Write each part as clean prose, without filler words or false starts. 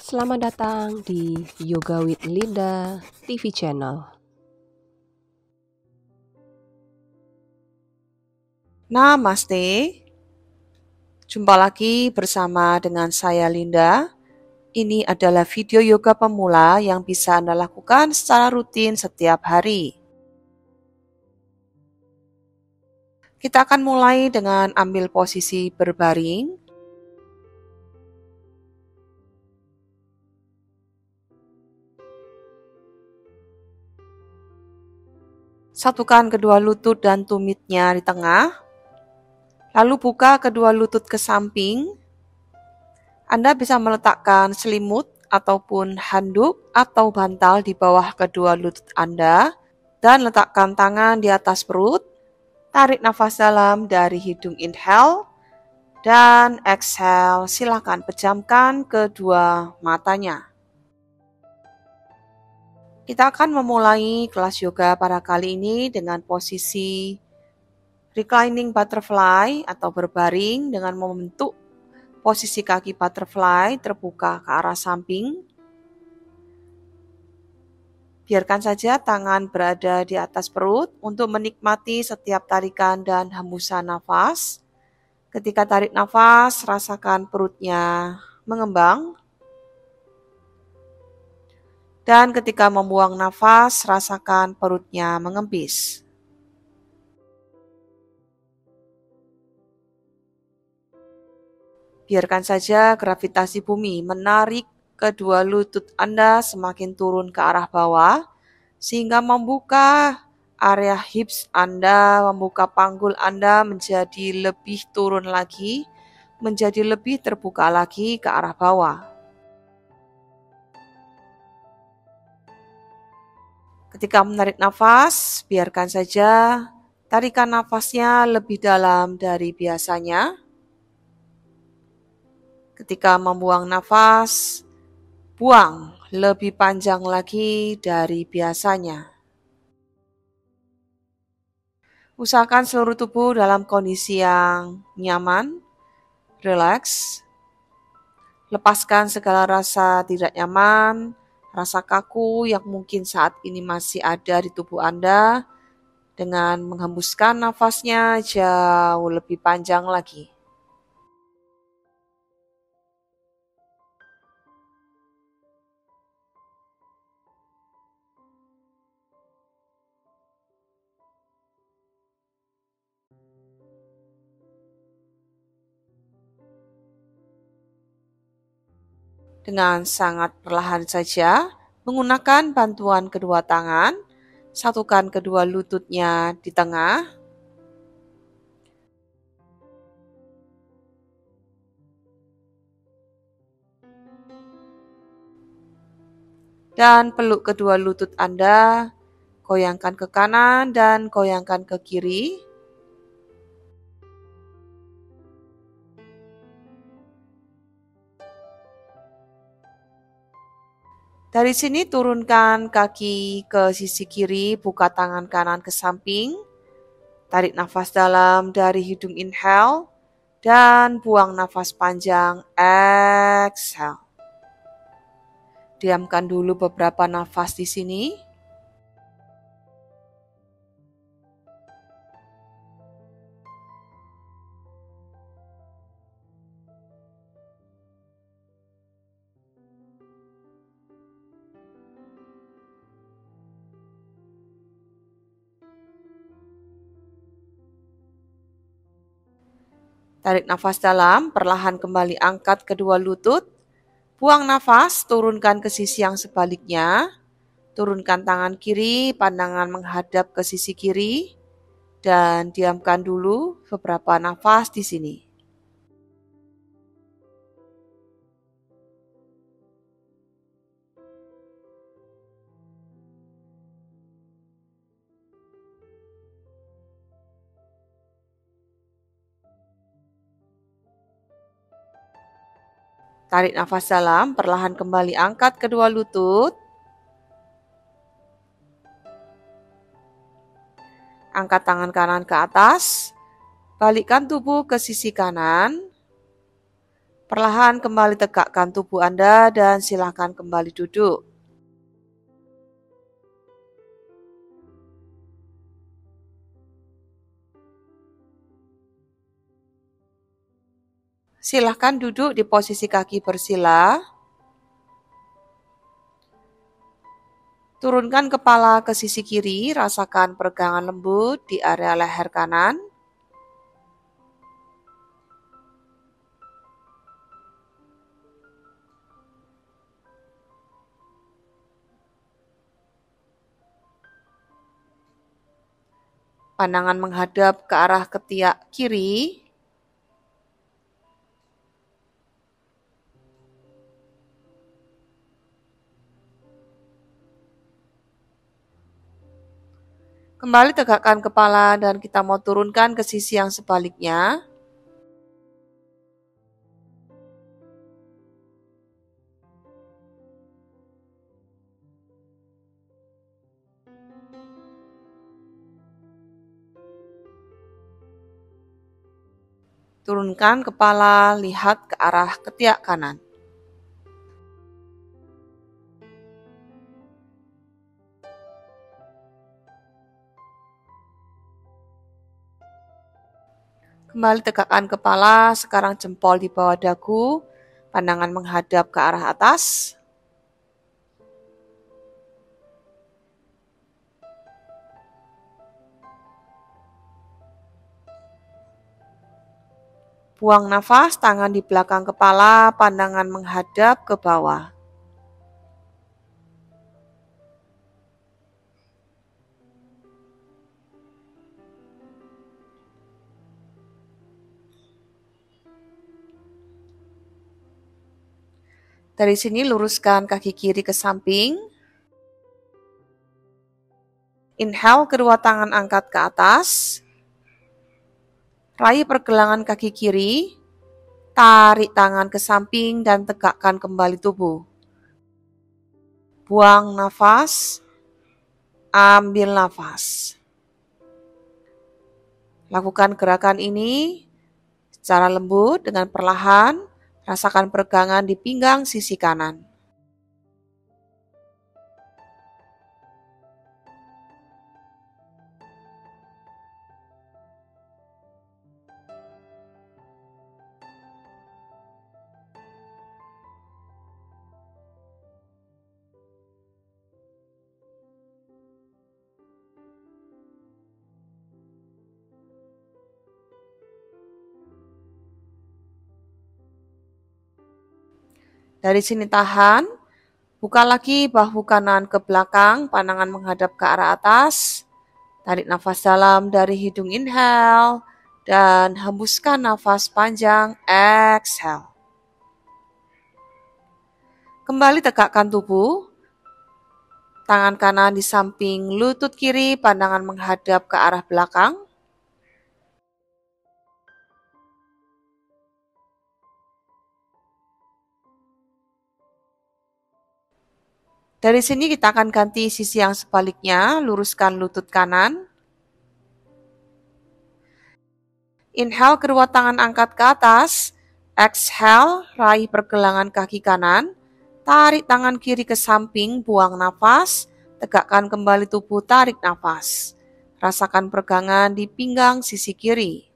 Selamat datang di Yoga with Linda TV channel. Namaste, jumpa lagi bersama dengan saya Linda. Ini adalah video yoga pemula yang bisa Anda lakukan secara rutin setiap hari. Kita akan mulai dengan ambil posisi berbaring. Satukan kedua lutut dan tumitnya di tengah. Lalu buka kedua lutut ke samping. Anda bisa meletakkan selimut ataupun handuk atau bantal di bawah kedua lutut Anda dan letakkan tangan di atas perut. Tarik nafas dalam dari hidung inhale dan exhale. Silakan pejamkan kedua matanya. Kita akan memulai kelas yoga pada kali ini dengan posisi reclining butterfly atau berbaring dengan membentuk posisi kaki butterfly terbuka ke arah samping. Biarkan saja tangan berada di atas perut untuk menikmati setiap tarikan dan hembusan nafas. Ketika tarik nafas, rasakan perutnya mengembang. Dan ketika membuang nafas, rasakan perutnya mengempis. Biarkan saja gravitasi bumi menarik kedua lutut Anda semakin turun ke arah bawah, sehingga membuka area hips Anda, membuka panggul Anda menjadi lebih turun lagi, menjadi lebih terbuka lagi ke arah bawah. Ketika menarik nafas, biarkan saja tarikan nafasnya lebih dalam dari biasanya. Ketika membuang nafas, buang lebih panjang lagi dari biasanya. Usahakan seluruh tubuh dalam kondisi yang nyaman, rileks. Lepaskan segala rasa tidak nyaman, rasa kaku yang mungkin saat ini masih ada di tubuh Anda dengan menghembuskan nafasnya jauh lebih panjang lagi. Dengan sangat perlahan saja, menggunakan bantuan kedua tangan, satukan kedua lututnya di tengah. Dan peluk kedua lutut Anda, goyangkan ke kanan dan goyangkan ke kiri. Dari sini turunkan kaki ke sisi kiri, buka tangan kanan ke samping. Tarik nafas dalam dari hidung inhale dan buang nafas panjang exhale. Diamkan dulu beberapa nafas di sini. Tarik nafas dalam, perlahan kembali angkat kedua lutut. Buang nafas, turunkan ke sisi yang sebaliknya. Turunkan tangan kiri, pandangan menghadap ke sisi kiri. Dan diamkan dulu beberapa nafas di sini. Tarik nafas dalam, perlahan kembali angkat kedua lutut. Angkat tangan kanan ke atas. Balikkan tubuh ke sisi kanan. Perlahan kembali tegakkan tubuh Anda dan silakan kembali duduk. Silakan duduk di posisi kaki bersila. Turunkan kepala ke sisi kiri, rasakan peregangan lembut di area leher kanan. Pandangan menghadap ke arah ketiak kiri. Kembali tegakkan kepala dan kita mau turunkan ke sisi yang sebaliknya. Turunkan kepala, lihat ke arah ketiak kanan. Kembali tegakkan kepala, sekarang jempol di bawah dagu, pandangan menghadap ke arah atas. Buang nafas, tangan di belakang kepala, pandangan menghadap ke bawah. Dari sini luruskan kaki kiri ke samping. Inhale, kedua tangan angkat ke atas. Raih pergelangan kaki kiri. Tarik tangan ke samping dan tegakkan kembali tubuh. Buang nafas. Ambil nafas. Lakukan gerakan ini secara lembut dengan perlahan. Rasakan peregangan di pinggang sisi kanan. Dari sini tahan, buka lagi bahu kanan ke belakang, pandangan menghadap ke arah atas. Tarik nafas dalam dari hidung, inhale, dan hembuskan nafas panjang, exhale. Kembali tegakkan tubuh, tangan kanan di samping lutut kiri, pandangan menghadap ke arah belakang. Dari sini kita akan ganti sisi yang sebaliknya, luruskan lutut kanan. Inhale, kedua tangan angkat ke atas. Exhale, raih pergelangan kaki kanan. Tarik tangan kiri ke samping, buang nafas. Tegakkan kembali tubuh, tarik nafas. Rasakan peregangan di pinggang sisi kiri.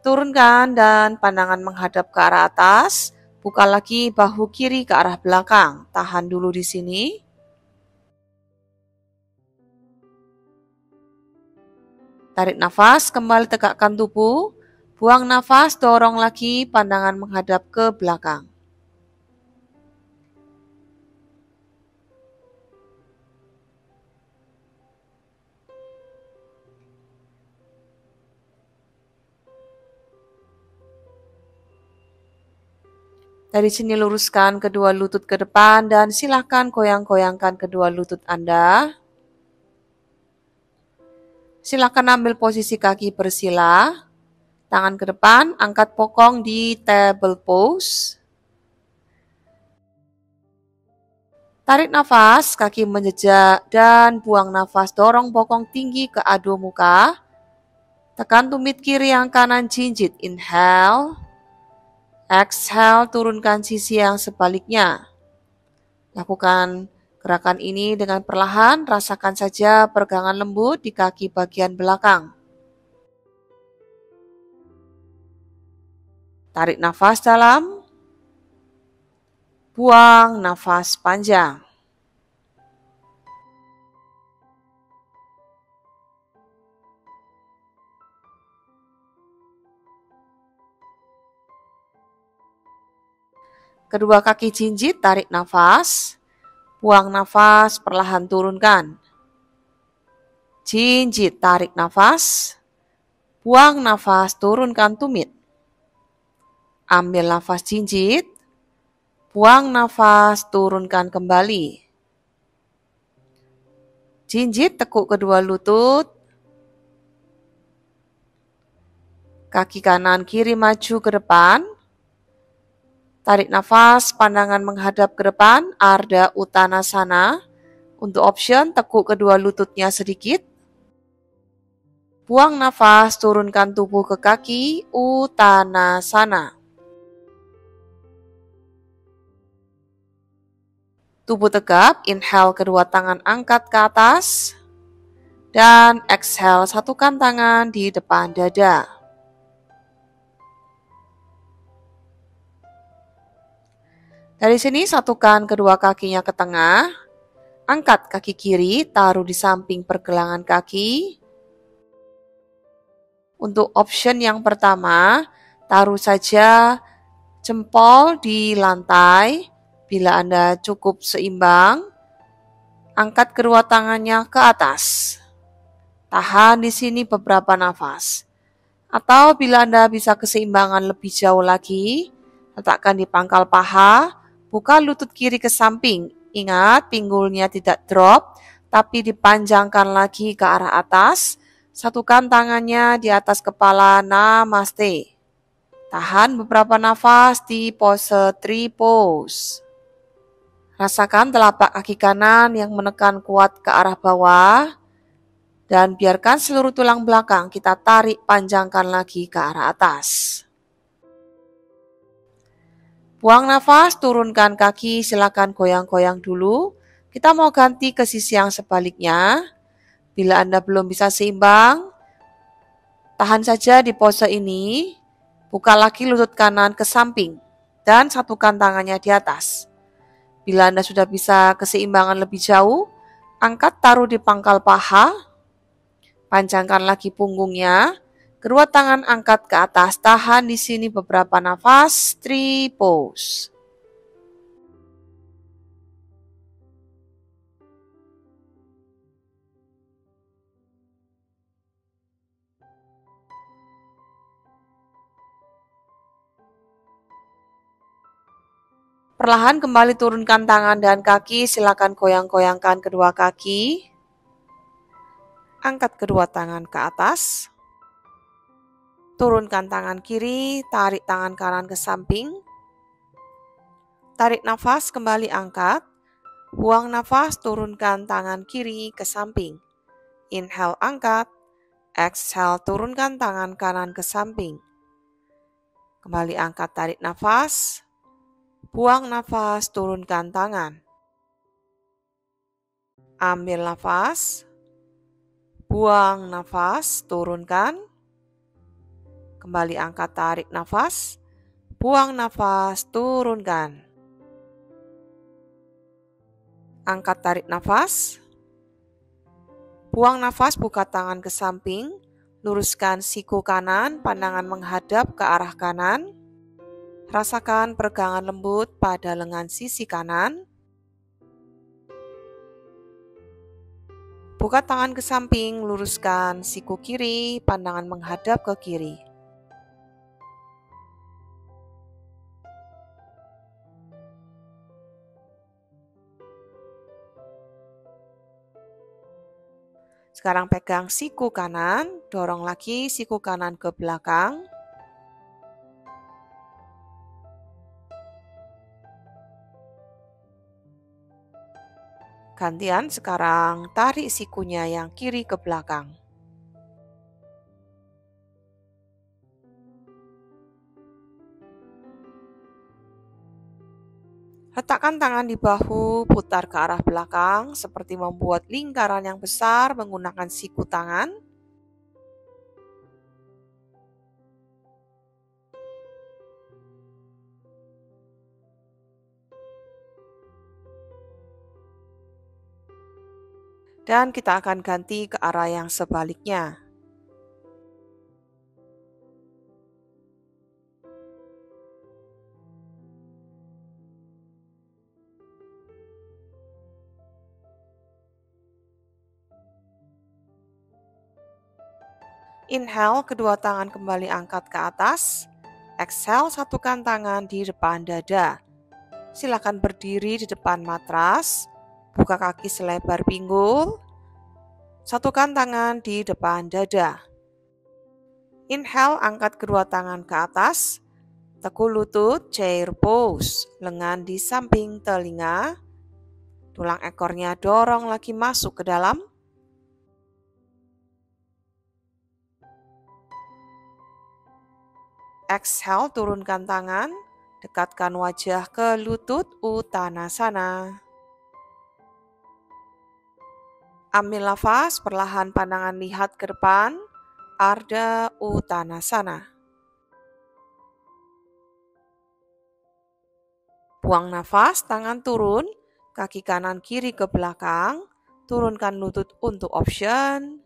Turunkan dan pandangan menghadap ke arah atas. Buka lagi bahu kiri ke arah belakang. Tahan dulu di sini. Tarik nafas, kembali tegakkan tubuh. Buang nafas, dorong lagi, pandangan menghadap ke belakang. Dari sini luruskan kedua lutut ke depan dan silakan goyang-goyangkan kedua lutut Anda. Silakan ambil posisi kaki bersila, tangan ke depan, angkat bokong di table pose. Tarik nafas, kaki menjejak dan buang nafas, dorong bokong tinggi ke adu muka. Tekan tumit kiri yang kanan jinjit, inhale. Exhale, turunkan sisi yang sebaliknya. Lakukan gerakan ini dengan perlahan, rasakan saja peregangan lembut di kaki bagian belakang. Tarik nafas dalam, buang nafas panjang. Kedua kaki jinjit, tarik nafas, buang nafas, perlahan turunkan. Jinjit, tarik nafas, buang nafas, turunkan tumit. Ambil nafas jinjit, buang nafas, turunkan kembali. Jinjit, tekuk kedua lutut. Kaki kanan kiri maju ke depan. Tarik nafas, pandangan menghadap ke depan, Ardha Uttanasana. Untuk option, tekuk kedua lututnya sedikit. Buang nafas, turunkan tubuh ke kaki, Uttanasana. Tubuh tegap, inhale kedua tangan angkat ke atas. Dan exhale, satukan tangan di depan dada. Dari sini satukan kedua kakinya ke tengah. Angkat kaki kiri, taruh di samping pergelangan kaki. Untuk option yang pertama, taruh saja jempol di lantai. Bila Anda cukup seimbang, angkat kedua tangannya ke atas. Tahan di sini beberapa nafas. Atau bila Anda bisa keseimbangan lebih jauh lagi, letakkan di pangkal paha, buka lutut kiri ke samping. Ingat, pinggulnya tidak drop, tapi dipanjangkan lagi ke arah atas. Satukan tangannya di atas kepala, namaste. Tahan beberapa nafas di pose tree pose. Rasakan telapak kaki kanan yang menekan kuat ke arah bawah. Dan biarkan seluruh tulang belakang kita tarik panjangkan lagi ke arah atas. Buang nafas, turunkan kaki, silakan goyang-goyang dulu. Kita mau ganti ke sisi yang sebaliknya. Bila Anda belum bisa seimbang, tahan saja di pose ini. Buka lagi lutut kanan ke samping dan satukan tangannya di atas. Bila Anda sudah bisa keseimbangan lebih jauh, angkat taruh di pangkal paha. Panjangkan lagi punggungnya. Kedua tangan angkat ke atas, tahan di sini beberapa nafas, tree pose. Perlahan kembali turunkan tangan dan kaki, silakan goyang-goyangkan kedua kaki. Angkat kedua tangan ke atas. Turunkan tangan kiri, tarik tangan kanan ke samping. Tarik nafas, kembali angkat. Buang nafas, turunkan tangan kiri ke samping. Inhale, angkat. Exhale, turunkan tangan kanan ke samping. Kembali angkat, tarik nafas. Buang nafas, turunkan tangan. Ambil nafas. Buang nafas, turunkan. Kembali angkat, tarik nafas. Buang nafas, turunkan. Angkat, tarik nafas. Buang nafas, buka tangan ke samping. Luruskan siku kanan, pandangan menghadap ke arah kanan. Rasakan peregangan lembut pada lengan sisi kanan. Buka tangan ke samping, luruskan siku kiri, pandangan menghadap ke kiri. Sekarang pegang siku kanan, dorong lagi siku kanan ke belakang. Gantian sekarang tarik sikunya yang kiri ke belakang. Letakkan tangan di bahu, putar ke arah belakang seperti membuat lingkaran yang besar menggunakan siku tangan. Dan kita akan ganti ke arah yang sebaliknya. Inhale, kedua tangan kembali angkat ke atas. Exhale, satukan tangan di depan dada. Silakan berdiri di depan matras. Buka kaki selebar pinggul. Satukan tangan di depan dada. Inhale, angkat kedua tangan ke atas. Tekuk lutut, chair pose. Lengan di samping telinga. Tulang ekornya dorong lagi masuk ke dalam. Exhale, turunkan tangan, dekatkan wajah ke lutut, Uttanasana. Ambil nafas, perlahan pandangan lihat ke depan, Ardha Uttanasana. Buang nafas, tangan turun, kaki kanan kiri ke belakang, turunkan lutut untuk option.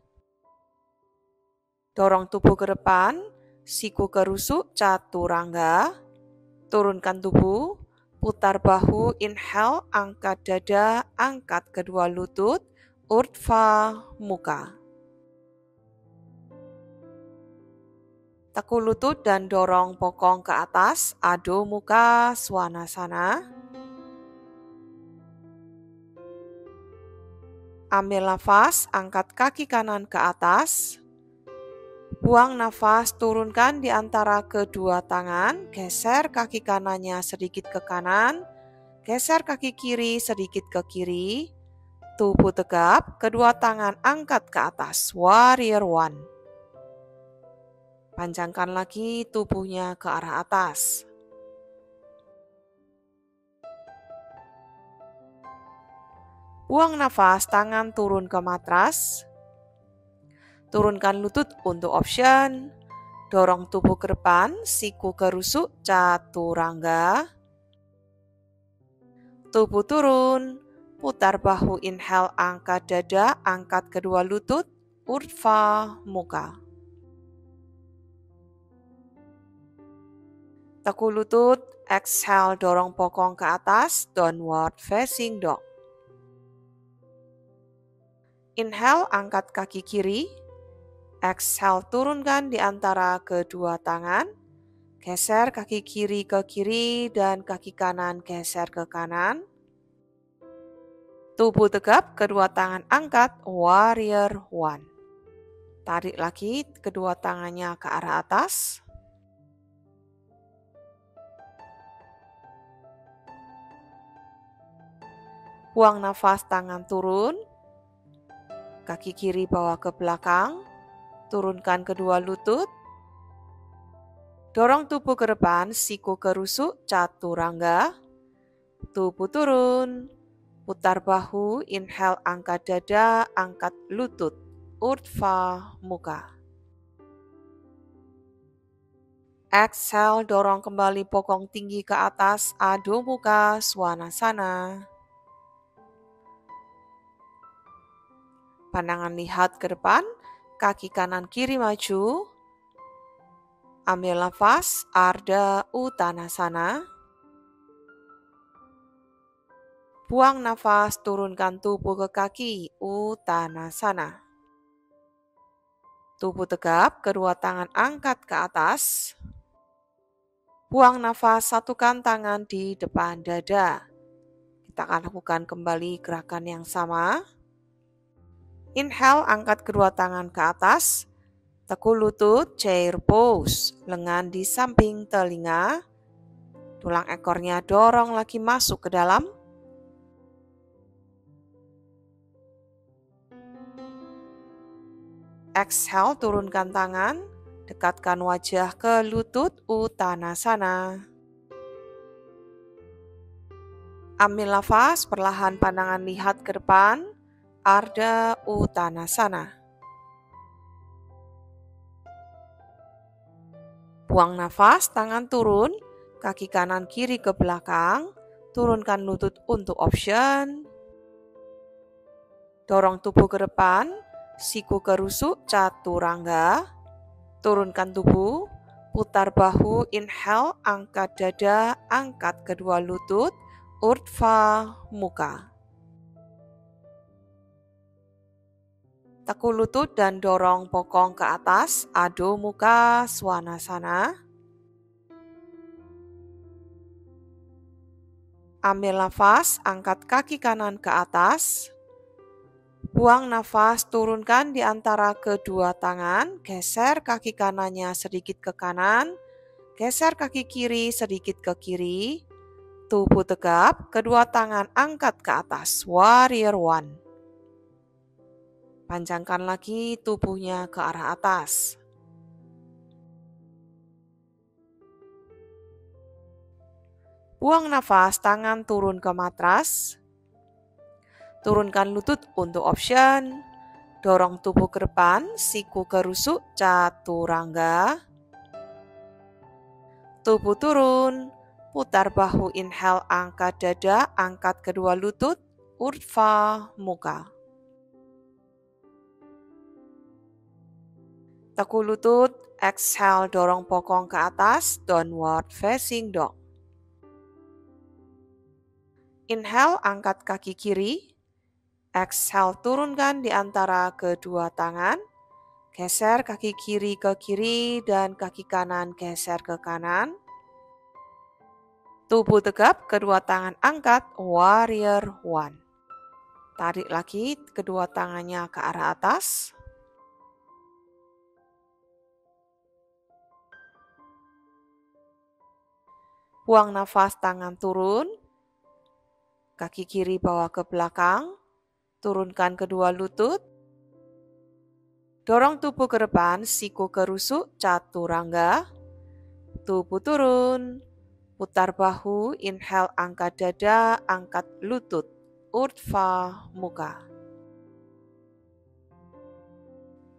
Dorong tubuh ke depan, siku ke rusuk, chaturanga. Turunkan tubuh, putar bahu, inhale, angkat dada, angkat kedua lutut, Urdhva Mukha. Tekuk lutut dan dorong bokong ke atas, Adho Mukha Svanasana. Ambil nafas, angkat kaki kanan ke atas. Buang nafas, turunkan di antara kedua tangan, geser kaki kanannya sedikit ke kanan, geser kaki kiri sedikit ke kiri, tubuh tegap, kedua tangan angkat ke atas, Warrior One. Panjangkan lagi tubuhnya ke arah atas. Buang nafas, tangan turun ke matras. Turunkan lutut untuk option. Dorong tubuh ke depan, siku ke rusuk, chaturanga. Tubuh turun, putar bahu, inhale, angkat dada, angkat kedua lutut, Urdhva Mukha. Tekuk lutut, exhale, dorong bokong ke atas, downward facing dog. Inhale, angkat kaki kiri. Exhale, turunkan di antara kedua tangan. Geser kaki kiri ke kiri dan kaki kanan geser ke kanan. Tubuh tegap, kedua tangan angkat, Warrior One. Tarik lagi kedua tangannya ke arah atas. Buang nafas, tangan turun. Kaki kiri bawa ke belakang. Turunkan kedua lutut. Dorong tubuh ke depan, siku ke rusuk, chaturanga. Tubuh turun. Putar bahu, inhale, angkat dada, angkat lutut, Urdhva Mukha. Exhale, dorong kembali bokong tinggi ke atas, Adho Mukha Svanasana. Pandangan lihat ke depan, kaki kanan kiri maju. Ambil nafas, Ardha Uttanasana. Buang nafas, turunkan tubuh ke kaki, Uttanasana. Tubuh tegap, kedua tangan angkat ke atas. Buang nafas, satukan tangan di depan dada. Kita akan lakukan kembali gerakan yang sama. Inhale, angkat kedua tangan ke atas. Tekuk lutut, chair pose. Lengan di samping telinga. Tulang ekornya dorong lagi masuk ke dalam. Exhale, turunkan tangan. Dekatkan wajah ke lutut, Uttanasana. Ambil nafas, perlahan pandangan lihat ke depan, Ardha Uttanasana. Buang nafas, tangan turun, kaki kanan kiri ke belakang, turunkan lutut untuk option. Dorong tubuh ke depan, siku ke rusuk, chaturanga. Turunkan tubuh, putar bahu, inhale, angkat dada, angkat kedua lutut, Urdhva Mukha. Tekuk lutut dan dorong bokong ke atas, Adho Mukha Svanasana. Ambil nafas, angkat kaki kanan ke atas. Buang nafas, turunkan di antara kedua tangan, geser kaki kanannya sedikit ke kanan, geser kaki kiri sedikit ke kiri. Tubuh tegap, kedua tangan angkat ke atas, Warrior One. Panjangkan lagi tubuhnya ke arah atas. Buang nafas, tangan turun ke matras. Turunkan lutut untuk option. Dorong tubuh ke depan, siku ke rusuk, chaturanga. Tubuh turun, putar bahu, inhale, angkat dada, angkat kedua lutut, Urdhva Mukha. Tekuk lutut, exhale, dorong bokong ke atas, downward facing dog. Inhale, angkat kaki kiri. Exhale, turunkan di antara kedua tangan. Geser kaki kiri ke kiri dan kaki kanan geser ke kanan. Tubuh tegap, kedua tangan angkat, Warrior One. Tarik lagi kedua tangannya ke arah atas. Buang nafas, tangan turun. Kaki kiri bawa ke belakang. Turunkan kedua lutut. Dorong tubuh ke depan, siku ke rusuk, chaturanga. Tubuh turun. Putar bahu, inhale, angkat dada, angkat lutut, Urdhva Mukha.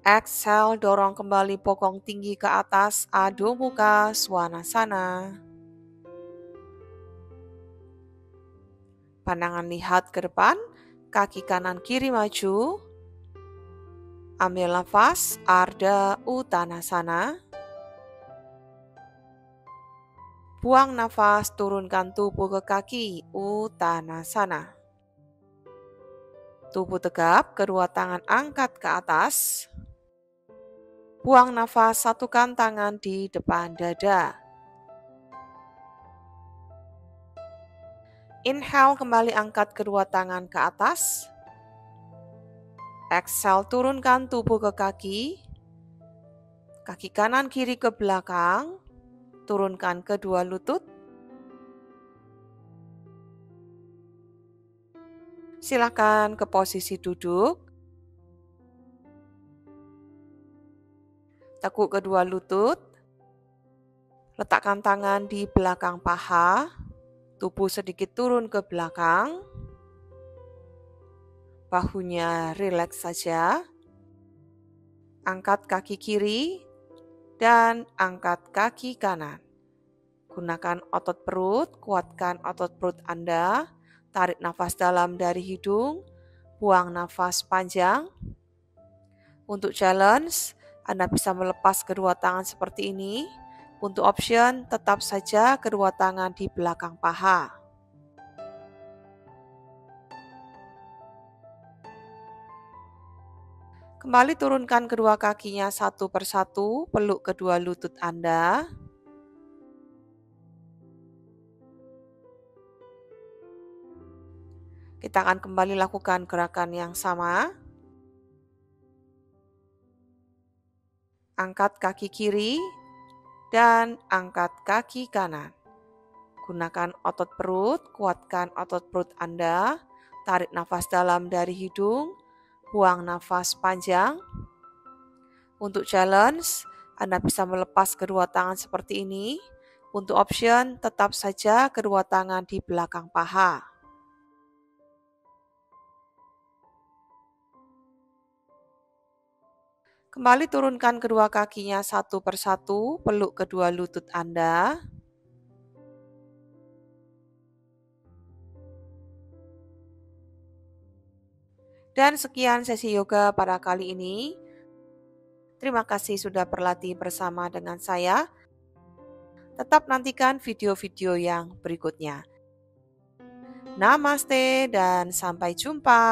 Exhale, dorong kembali bokong tinggi ke atas, Adho Mukha Svanasana. Pandangan lihat ke depan, kaki kanan kiri maju. Ambil nafas, Ardha Uttanasana. Buang nafas, turunkan tubuh ke kaki, Uttanasana. Tubuh tegap, kedua tangan angkat ke atas. Buang nafas, satukan tangan di depan dada. Inhale, kembali angkat kedua tangan ke atas. Exhale, turunkan tubuh ke kaki. Kaki kanan kiri ke belakang. Turunkan kedua lutut. Silakan ke posisi duduk. Tekuk kedua lutut. Letakkan tangan di belakang paha. Tubuh sedikit turun ke belakang. Bahunya rileks saja. Angkat kaki kiri dan angkat kaki kanan. Gunakan otot perut, kuatkan otot perut Anda. Tarik nafas dalam dari hidung, buang nafas panjang. Untuk challenge, Anda bisa melepas kedua tangan seperti ini. Untuk option, tetap saja kedua tangan di belakang paha. Kembali turunkan kedua kakinya satu persatu, peluk kedua lutut Anda. Kita akan kembali lakukan gerakan yang sama. Angkat kaki kiri dan angkat kaki kanan. Gunakan otot perut, kuatkan otot perut Anda. Tarik nafas dalam dari hidung, buang nafas panjang. Untuk challenge, Anda bisa melepas kedua tangan seperti ini. Untuk option, tetap saja kedua tangan di belakang paha. Kembali turunkan kedua kakinya satu persatu, peluk kedua lutut Anda. Dan sekian sesi yoga pada kali ini. Terima kasih sudah berlatih bersama dengan saya. Tetap nantikan video-video yang berikutnya. Namaste dan sampai jumpa.